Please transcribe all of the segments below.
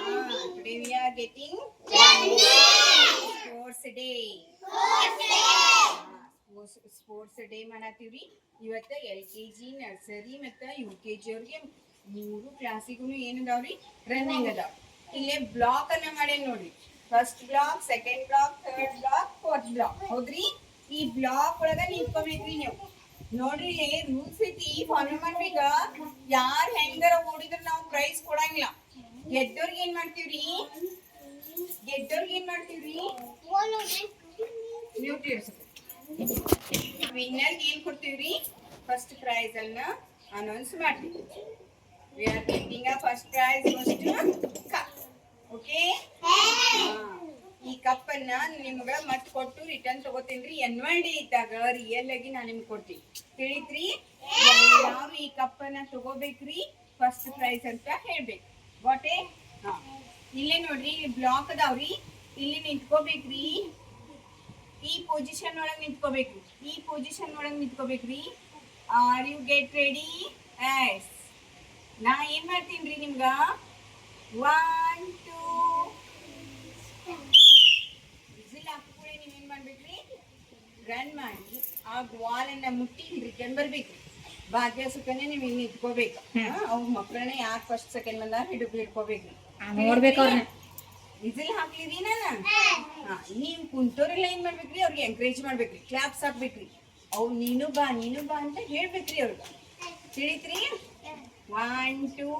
Today we are getting sports day. Sports day ಮಾಡತ್ತೀವ್ರಿ. ಇವತ್ತು LKG nursery ಮತ್ತು UKG ಅವ್ರಿಗೆ 3 ಕ್ಲಾಸಿಗೂ ಏನದಾವ್ರಿ ರನ್ನಿಂಗ್ ಅದಾವ. ಇಲ್ಲೇ ಬ್ಲಾಕ್ ಅನ್ನ ಮಾಡೇನ್ ನೋಡ್ರಿ. First block, second block, third block, fourth block. ಹೌದ್ರಿ? ಈ ಬ್ಲಾಕ್ ಒಳಗ ನಿಂತ್ಕೋಬೇಕ್ರಿ ನೀವು. ನೋಡ್ರಿ ಇಲ್ಲಿ ರೂಲ್ಸ್ ಐತಿ, ಫಾಲೋ ಮಾಡ್ಬೇಕ. ಯಾರ್ ಹೆಂಗಾರ ಓಡಿದ್ರ ನಾವು ಪ್ರೈಸ್ ಕೊಡಂಗಿಲ್ಲ. ಗೆದ್ದವ್ರಿಗೆ ಏನ್ ಮಾಡ್ತೀವ್ರಿ? ಮ್ಯೂಟ್ ಇರ್ಸುತ್ತೆ. ವಿನ್ನರ್ಗೆ ಏನ್ ಕೊಡ್ತೀವ್ರಿ? ಫಸ್ಟ್ ಪ್ರೈಸ್ ಅನ್ನ ಅನೌನ್ಸ್ ಮಾಡ್ತೀವಿ. We are getting a first prize cup. Okay, ಈ ಕಪ್ ಅನ್ನ ನಿಮ್ಗ ಮತ್ ಕೊಟ್ಟು ರಿಟರ್ನ್ ತಗೋತೀನ್ರಿ. Annual Day ಇದ್ದಾಗ ರಿಯಲ್ ಆಗಿ ನಾನ್ ನಿಮ್ಗೆ ಕೊಡ್ತೀನಿ. ತಿಳಿತ್ರಿ? ಯಾರು ಈ ಕಪ್ ಅನ್ನ ತಗೋಬೇಕ್ರಿ, ಫಸ್ಟ್ ಪ್ರೈಸ್ ಅಂತ ಹೇಳ್ಬೇಕು. ವಾಟೆ? ಇಲ್ಲೇ ನೋಡ್ರಿ, ಬ್ಲಾಕ್ ಅದಾವ್ರಿ. ಇಲ್ಲಿ ನಿಂತ್ಕೋಬೇಕ್ರಿ. ಈ ಪೊಸಿಷನ್ ಒಳಗೆ ನಿಂತ್ಕೋಬೇಕ್ರಿ. Are you get ready? Yes. ನಾ ಏನ್ ಮಾಡ್ತೀನ್ರಿ ನಿಮ್ಗ 1 2 ವಿಸಿಲ್ ಹಾಕ್ಕೊಳ್ಳಿ. ನೀವೇನ್ ಮಾಡ್ಬೇಕ್ರಿ? ರನ್ ಮಾಡಿ ಆ ವಾಲ್ ಅನ್ನ ಮುಟ್ಟಿ ರಿಟರ್ನ್ ಬರ್ಬೇಕ್ರಿ. ಭಾಗ್ಯ ಸುಖನೇ ನೀವು ಇಲ್ಲಿ ನಿಂತ್ಕೋಬೇಕು. ಅವ್ ಮಕ್ಕಳನ್ನ ಯಾರು ಫಸ್ಟ್ ಸೆಕೆಂಡ್ ಬಂದಾರ ಹಿಡ್ಕೋಬೇಕ್ರಿ. ವಿಸಿಲ್ ಹಾಕ್ಲಿರಿ ನಾನು. ನೀವು ಕುಂತೋರೆಲ್ಲ ಏನ್ ಮಾಡ್ಬೇಕ್ರಿ? ಅವ್ರಿಗೆ ಎಂಕರೇಜ್ ಮಾಡ್ಬೇಕ್ರಿ, ಕ್ಲಾಪ್ಸ್ ಹಾಕ್ಬೇಕ್ರಿ. ಅವ್ ನೀನು ಬಾ ಅಂತ ಹೇಳ್ಬೇಕ್ರಿ ಅವ್ರಿಗೆ. ತಿಳಿತ್ರಿ? 1 2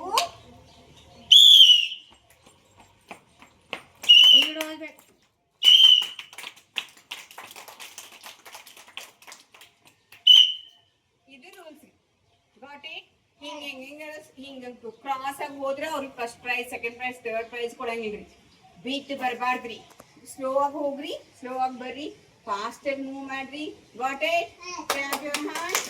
ಇದು ರೂಲ್ಸ್. Got it? ಹಿಂಗ ಕ್ರಾಸ್ ಆಗಿ ಹೋದ್ರೆ ಅವ್ರಿಗೆ first prize, second prize, third prize ಕೊಡಂಗಿಲ್ರಿ. ಬೀಟ್ ಬರಬಾರ್ದ್ರಿ. ಸ್ಲೋ ಆಗಿ ಹೋಗ್ರಿ, ಸ್ಲೋ ಆಗಿ ಬರ್ರಿ, ಫಾಸ್ಟ್ ಆಗಿ ಮೂವ್ ಮಾಡ್ರಿ. Got it? Clap your hands.